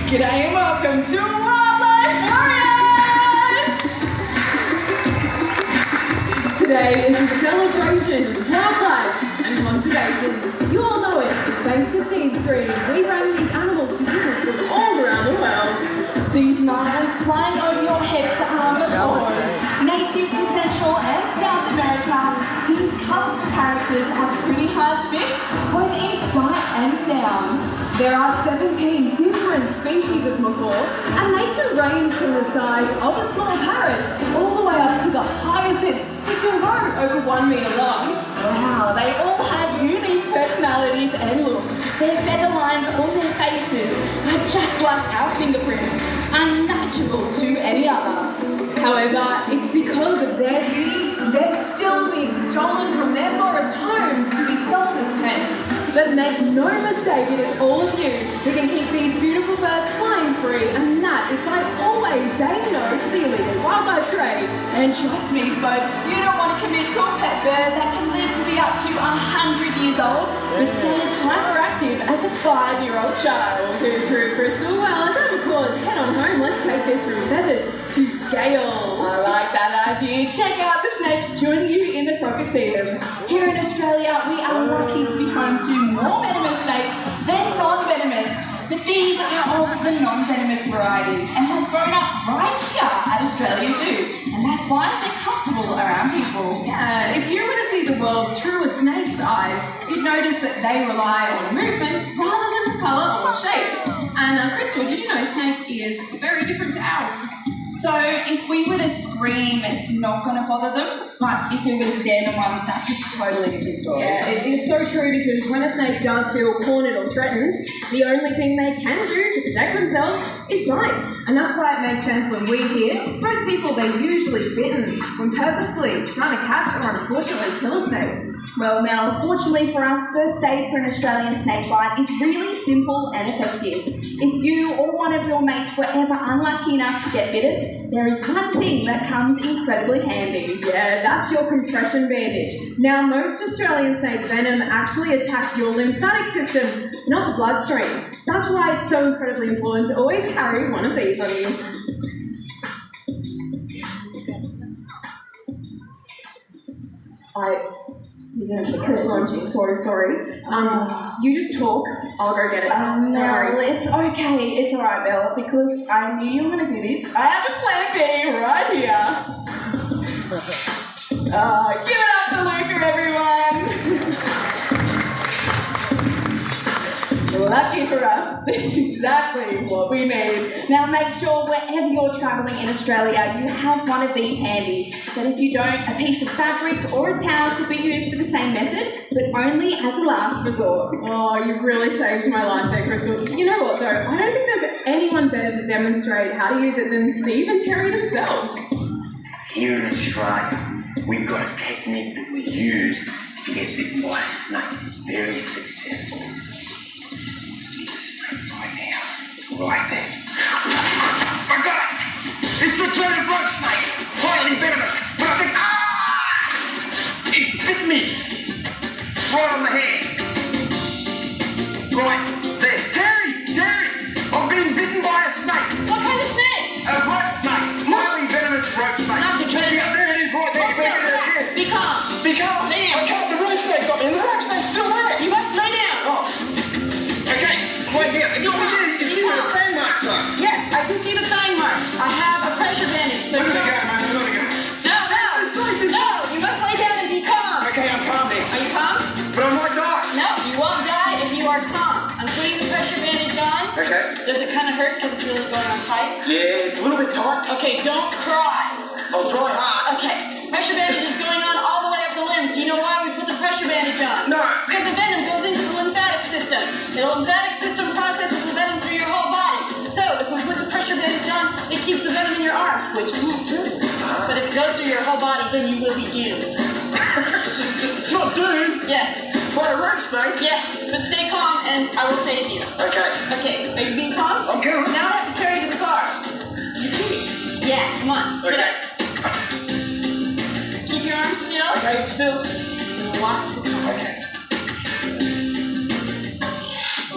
G'day and welcome to Wildlife Warriors! Today is a celebration of wildlife and conservation. You all know it. Thanks to Seed Stream, we bring these animals to you from all around the world. These marvels flying over your head to Arbor, native to Central and South America, these colourful characters are pretty hard to miss, both in sight and sound. There are 17 different species of macaw, and they can range from the size of a small parrot all the way up to the hyacinth, which will grow over 1 metre long. Wow, they all have unique personalities and looks. Their feather lines on their faces are just like our fingerprints, unnatural to any other. However, it's because of their beauty, they're still being stolen from their forest homes to be sold as pets. But make no mistake, it is all of you who can keep these beautiful birds flying free, and that is by always saying no to the illegal wildlife trade. And trust me, folks, you don't want to commit to a pet bird that can live to be up to 100 years old, but stay as hyperactive as a 5-year-old child. Too true, Crystal. Well, as Abacor's head on home, let's take this from feathers to scales. I like that idea. Check out the snakes joining you in the Crocoseum. Here in Australia, we are lucky to be home to more venomous snakes than non-venomous. But these are of the non-venomous variety and have grown up right here at Australia Zoo. And that's why they're comfortable around people. Yeah, if you were to see the world through a snake's eyes, you'd notice that they rely on movement rather than colour or shapes. And Crystal, did you know snakes' ears are very different to ours? So if we were to scream, it's not going to bother them, but if we were to stand on one, that's a totally different story. Yeah, it is so true, because when a snake does feel cornered or threatened, the only thing they can do to protect themselves is bite. And that's why it makes sense when we hear most people, they're usually bitten when purposefully trying to catch or unfortunately kill a snake. Well, Mel, fortunately for us, first aid for an Australian snake bite is really simple and effective. If you or one of your mates were ever unlucky enough to get bitten, there is one thing that comes incredibly handy. Yeah, that's your compression bandage. Now, most Australian snake venom actually attacks your lymphatic system, not the bloodstream. That's why it's so incredibly important to always carry one of these on you. Crystal, I'm so sorry. You just talk, I'll go get it. No, it's okay. It's alright, Bella, because I knew you were going to do this. I have a plan B right here. Give it up for Luca, everyone. Lucky for us, this is exactly what we need. Now make sure wherever you're travelling in Australia, you have one of these handy. But if you don't, a piece of fabric or a towel could be used for the same method, but only as a last resort. Oh, you've really saved my life there, Crystal. You know what though, I don't think there's anyone better to demonstrate how to use it than Steve and Terry themselves. Here in Australia, we've got a technique that we use to get bitten by a snake. It's very successful. Right there. I got it! It's the giant rope snake! Highly venomous! But I think, it's bit me! Right on the hand. Right there. Terry! I've been bitten by a snake! What kind of snake? A rope snake! Highly venomous rope snake! Not the giant rope snake. There it is, right there. Be calm. Be calm! Lay down. I can't, the rope snake got me, and the rope snake's still there! You must lay down. Oh. Okay, wait here. You see where the fang marks are? Yes, I can see the fang marks. I have a pressure bandage. So We're gonna go, man. We're gonna go. No, you must lay down and be calm. Okay, I'm calm now. Are you calm? But I might die. No, you won't die if you are calm. I'm putting the pressure bandage on. Okay. Does it kind of hurt because it's really going on tight? Yeah, it's a little bit tight. Okay, don't cry. I'll try hard. Okay, pressure bandage is going on all the way up the limb. Do you know why we put the pressure bandage on? No. Because the venom goes into the lymphatic system. The lymphatic system processes the venom through your whole body. So if we put the pressure bandage on, it keeps the venom in your arm, which is not true. But if it goes through your whole body, then you will be doomed. Not doomed? Yes. By a rope snake? Yes, but stay calm and I will save you. Okay. Okay, are you being calm? I'm calm. Now I have to carry you to the car. You kidding? Yeah, come on. Okay. Get up. Keep your arms still. Okay, still. And walk to the car. Okay.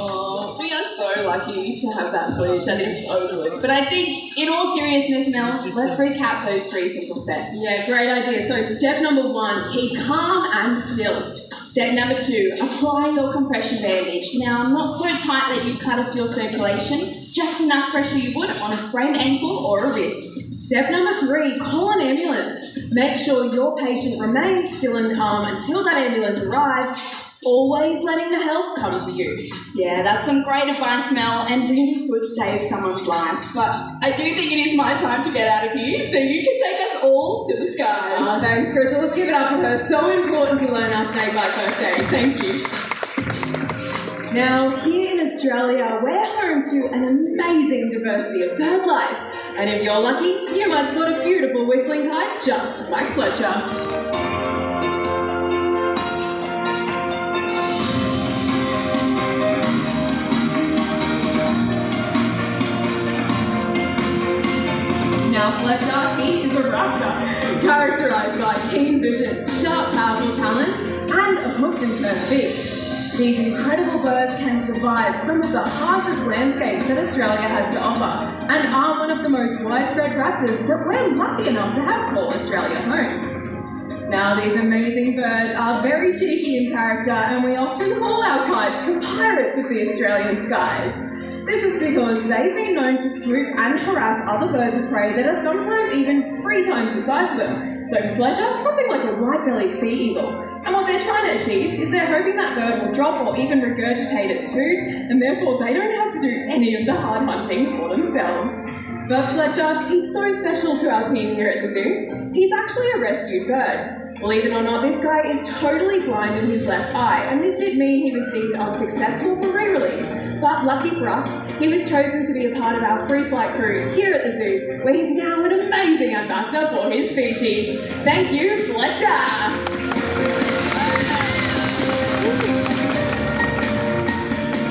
Oh, we are so lucky. lucky to have that footage. That is so good. But I think, in all seriousness, Mel, let's recap those 3 simple steps. Yeah, great idea. So step number 1, keep calm and still. Step number 2, apply your compression bandage. Now, not so tight that you cut off your circulation, just enough pressure you would on a sprained ankle or a wrist. Step number 3, call an ambulance. Make sure your patient remains still and calm until that ambulance arrives, always letting the help come to you. Yeah, that's some great advice, Mel, and really could save someone's life. But I do think it is my time to get out of here, so you can take us all to the skies. Oh, thanks, Crystal. Let's give it up for her. So important to learn our snake bite first aid. Thank you. Now, here in Australia, we're home to an amazing diversity of bird life. And if you're lucky, you might spot a beautiful whistling kite just like Fletcher. Now Fletcher, he is a raptor, characterised by keen vision, sharp, powerful talons, and a hooked and curved beak. These incredible birds can survive some of the harshest landscapes that Australia has to offer, and are one of the most widespread raptors that we're lucky enough to have call Australia home. Now, these amazing birds are very cheeky in character, and we often call our kites the pirates of the Australian skies. This is because they've been known to swoop and harass other birds of prey that are sometimes even 3 times the size of them. So for Fletcher, something like a white-bellied sea eagle. And what they're trying to achieve is they're hoping that bird will drop or even regurgitate its food, and therefore they don't have to do any of the hard hunting for themselves. But Fletcher, he's so special to our team here at the zoo. He's actually a rescued bird. Believe it or not, this guy is totally blind in his left eye, and this did mean he was deemed unsuccessful for re-release. But lucky for us, he was chosen to be a part of our free flight crew here at the zoo, where he's now an amazing ambassador for his species. Thank you, Fletcher!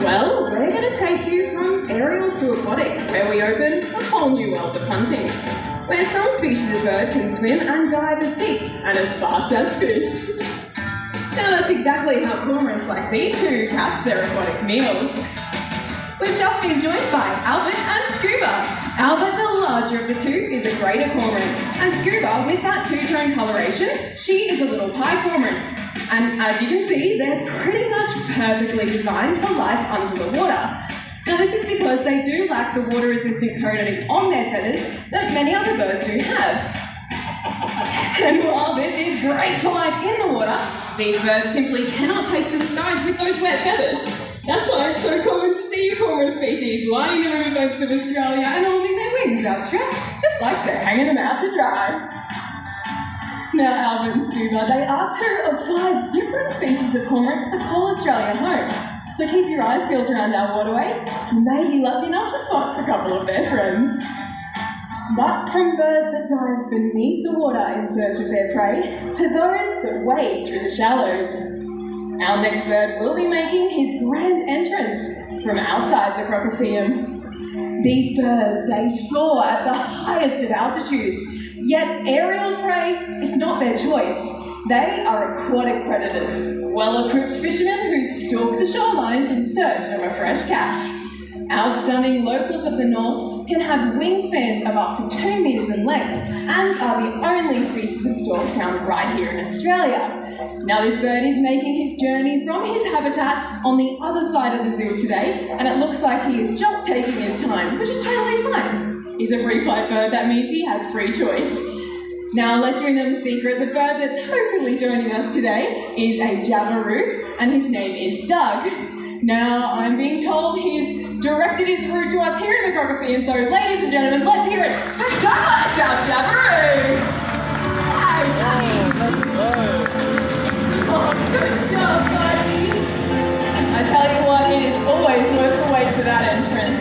Well, we're going to take you from aerial to aquatic, where we open a whole new world of hunting, where some species of bird can swim and dive as deep and as fast as fish. Now that's exactly how cormorants like these two catch their aquatic meals. We've just been joined by Albert and Scuba. Albert, the larger of the two, is a greater cormorant, and Scuba, with that two-tone coloration, she is a little pie cormorant. And as you can see, they're pretty much perfectly designed for life under the water. Now this is because they do lack the water-resistant coating on their feathers that many other birds do have. And while this is great for life in the water, these birds simply cannot take to the skies with those wet feathers. That's why it's so common to see cormorant species lying in the riverbanks of Australia and holding their wings outstretched, just like they're hanging them out to dry. Now, Albert and Scuba, they are 2 of 5 different species of cormorant that call Australia home. So keep your eyes peeled around our waterways. You may be lucky enough to spot a couple of their friends. But from birds that dive beneath the water in search of their prey, to those that wade through the shallows. Our next bird will be making his grand entrance from outside the Crocoseum. These birds, they soar at the highest of altitudes, yet aerial prey is not their choice. They are aquatic predators, well-equipped fishermen who stalk the shorelines in search of a fresh catch. Our stunning locals of the north can have wingspans of up to 2 metres in length and are the only species of stork found right here in Australia. Now this bird is making his journey from his habitat on the other side of the zoo today, and it looks like he is just taking his time, which is totally fine. He's a free flight bird, that means he has free choice. Now I'll let you in on the secret, the bird that's hopefully joining us today is a Jabiru, and his name is Doug. Now I'm being told he's directed his route to us here in the Crocoseum, so ladies and gentlemen, let's hear it for Douglas, our Jabiru! Hi, Dougie! Oh, good job, buddy! I tell you what, it is always worth the wait for that entrance.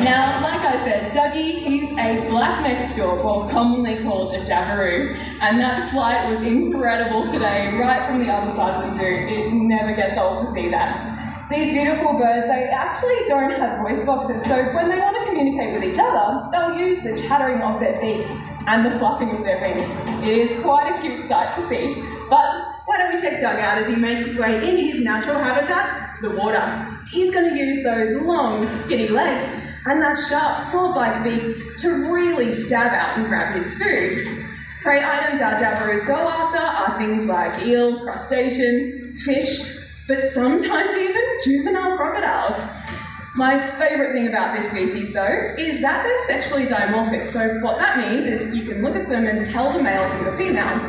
Now, like I said, Dougie, he's a black-necked stork, or commonly called a Jabiru, and that flight was incredible today, right from the other side of the zoo. It never gets old to see that. These beautiful birds, they actually don't have voice boxes, so when they want to communicate with each other, they'll use the chattering of their beaks and the flapping of their wings. It is quite a cute sight to see. But why don't we check Doug out as he makes his way in his natural habitat, the water. he's going to use those long, skinny legs and that sharp, sword-like beak to really stab out and grab his food. Prey items our jabberoos go after are things like eel, crustacean, fish, but sometimes even juvenile crocodiles. My favourite thing about this species, though, is that they're sexually dimorphic. So what that means is you can look at them and tell the male from the female.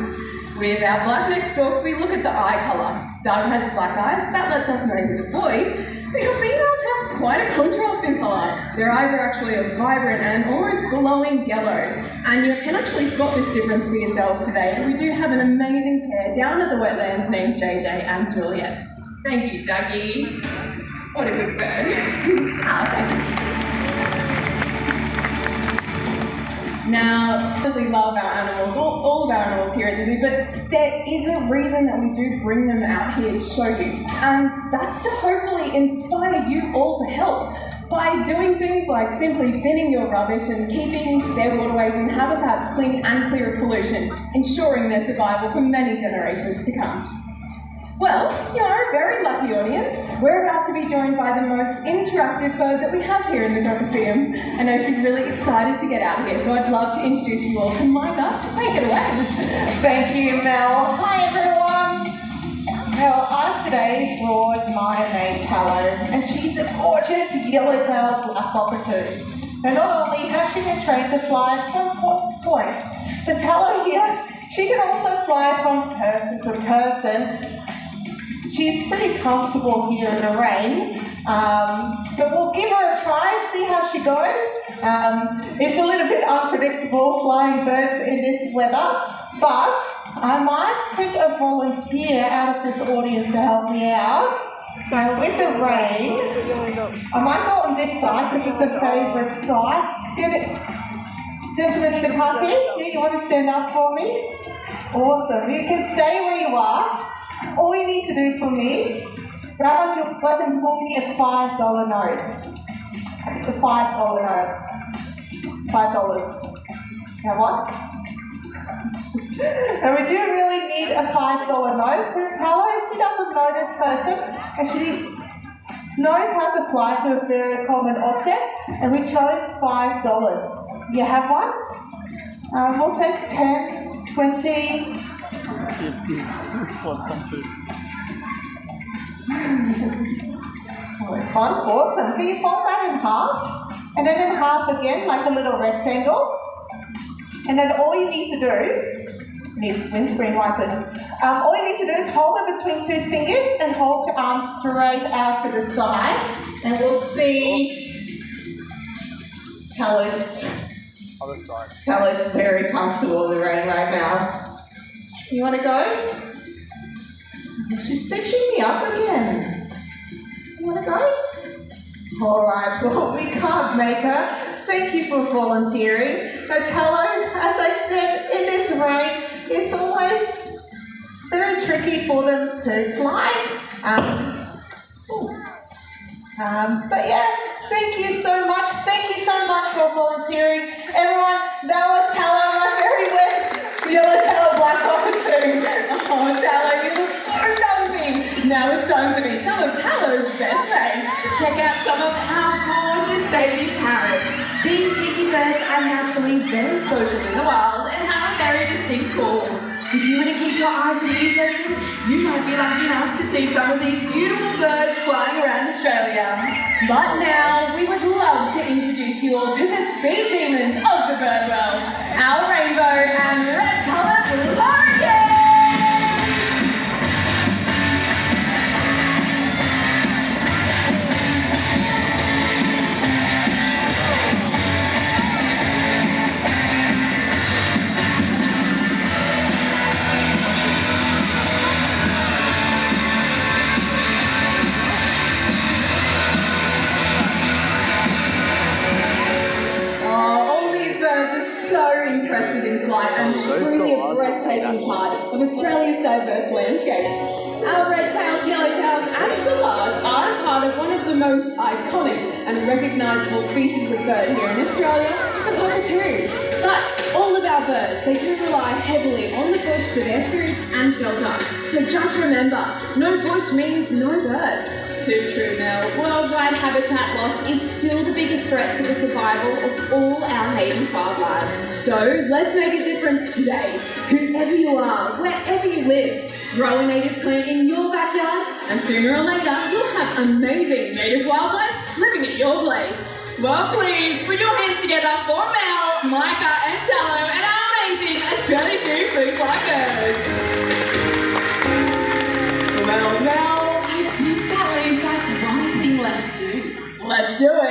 With our black-necked storks, we look at the eye colour. Doug has black eyes, that lets us know he's a boy, but your females have quite a contrast in colour. Their eyes are actually a vibrant and almost glowing yellow. And you can actually spot this difference for yourselves today. We do have an amazing pair down at the wetlands named JJ and Juliet. Thank you, Dougie. What a good bird. Thank you. Now, we really love our animals, all of our animals here at the zoo, but there is a reason that we do bring them out here to show you. And that's to hopefully inspire you all to help by doing things like simply binning your rubbish and keeping their waterways and habitats clean and clear of pollution, ensuring their survival for many generations to come. Well, you are a very lucky audience. We're about to be joined by the most interactive bird that we have here in the Crocodile. I know she's really excited to get out here, so I'd love to introduce you all to Micah. Take it away. Thank you, Mel. Hi, everyone. Well, I today brought my mate, Tallow, and she's a gorgeous yellow-tailed black cockatoo. And not only has she been trained to fly from point to point, but Tallow here, she can also fly from person to person. She's pretty comfortable here in the rain, but we'll give her a try, see how she goes. It's a little bit unpredictable flying birds in this weather, but I might pick a volunteer out of this audience to help me out. So with the rain, I might go on this side because it's a favourite side. Gentlemen, should I here? You want to stand up for me? Awesome. You can stay where you are. All you need to do for me, grab on your let them pull me a $5 note. A $5 note. $5. Now what? And we do really need a $5 note because Tallow, she doesn't know this person and she knows how to fly to a very common object, and we chose $5. You have one? We'll take 10, 20. Oh, it's fun. Awesome. Can you fold that in half? And then in half again, like a little rectangle. And then all you need to do, need windscreen wipers. All you need to do is hold it between two fingers and hold your arms straight out to the side. And we'll see Tallow's Other side. Tallow's very comfortable in the rain right now. You want to go? She's stitching me up again. You want to go? All right, well, we can't make her. Thank you for volunteering. Now, Tallow, as I said, in this rain, it's always very tricky for them to fly. But yeah, thank you so much. Thank you so much for volunteering. Everyone, that was Tallow, my very wet yellow-tailed black cockatoo. Oh, Tallow, you look so dumpy. Now it's time to meet some of Tallow's best mates. Check out some of our gorgeous baby parrots. These cheeky birds are naturally very social in the wild and have a very distinct call. If you were to keep your eyes and ears open, you might be lucky enough to see some of these beautiful birds flying around Australia. But now, we would love to introduce you all to the speed demons of the bird world, our rainbow and red-coloured lorikeets! Interested in flight and truly a breathtaking part of Australia's diverse landscapes. Our red-tails, yellow-tails and gallards are a part of one of the most iconic and recognisable species of bird here in Australia, the cockatoo. But all of our birds, they do rely heavily on the bush for their food and shelter. So just remember, no bush means no birds. too true, Mel. Worldwide habitat loss is still the biggest threat to the survival of all our native wildlife. So let's make a difference today. Whoever you are, wherever you live, grow a native plant in your backyard, and sooner or later you'll have amazing native wildlife living at your place. Well, please put your hands together for Mel, Micah, and Tallow, and our amazing Australian Zoo Food Flyers. Well, Mel, I think that leaves us one thing left to do. let's do it.